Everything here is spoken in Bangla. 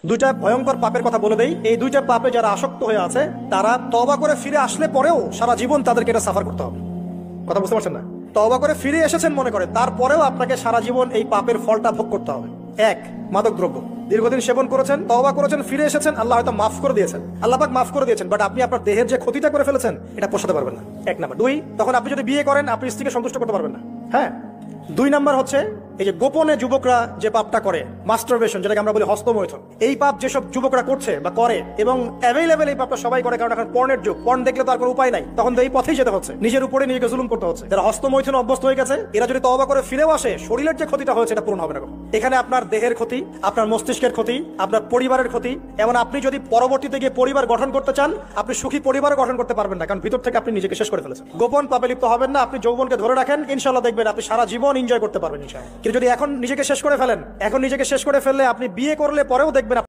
দুইটা ভয়ঙ্কর পাপের কথা বলে দেই। এই দুইটা পাপে যারা আসক্ত হয়ে আছে তারা তওবা করে ফিরে আসলে পরেও সারা জীবন তাদেরকে এটা সাফার করতে হবে। কথা বুঝতে পারছেন না? তওবা করে ফিরে এসেছেন মনে করে, তারপরেও আপনাকে সারা জীবন এই পাপের ফলটা ভোগ করতে হবে। এক, মাদক দ্রব্য দীর্ঘদিন সেবন করেছেন, তওবা করেছেন, ফিরে এসেছেন, আল্লাহ হয়তো মাফ করে দিয়েছেন, আল্লাহ পাক মাফ করে দিয়েছেন, বাট আপনি আপনার দেহের যে ক্ষতিটা করে ফেলেছেন এটা পোষাতে পারবেন না। এক নাম্বার। দুই, তখন আপনি যদি বিয়ে করেন আপনি স্ত্রীকে সন্তুষ্ট করতে পারবেন না। হ্যাঁ। দুই নাম্বার হচ্ছে এই যে গোপনে যুবকরা যে পাপটা করে, মাস্টারবেশন, যেটাকে আমরা বলি হস্তমৈথুন, এই পাপ যেসব যুবকরা করছে বা করে এবং অ্যাভেলেবেল এই পাপটা সবাই করে, কারণ এখন পর্নের যুগ, পর্ন দেখলে তো আর কোনো উপায় নাই, তখন তো এই পথেই যেতে হচ্ছে, নিজের উপরে নিজেকে জুলুম করতে হচ্ছে। যারা হস্তমৈথুন অভ্যস্ত হয়ে গেছে এরা যদি তওবা করে ফিরেও আসে, শরীরের যে ক্ষতিটা হয়েছে এটা পূরণ হবে না। এখানে আপনার দেহের ক্ষতি, আপনার মস্তিষ্কের ক্ষতি, আপনার পরিবারের ক্ষতি, এবং আপনি যদি পরবর্তীতে গিয়ে পরিবার গঠন করতে চান আপনি সুখী পরিবার গঠন করতে পারবেন না, কারণ ভিতর থেকে আপনি নিজেকে শেষ করে ফেলেছেন। গোপন পাপে লিপ্ত হবেন না, আপনি যৌবনকে ধরে রাখেন, ইনশাআল্লাহ দেখবেন আপনি সারা জীবন এনজয় করতে পারবেন ইনশাআল্লাহ। কিন্তু যদি এখন নিজেকে শেষ করে ফেলেন, এখন নিজেকে শেষ করে ফেললে আপনি বিয়ে করলে পরেও দেখবেন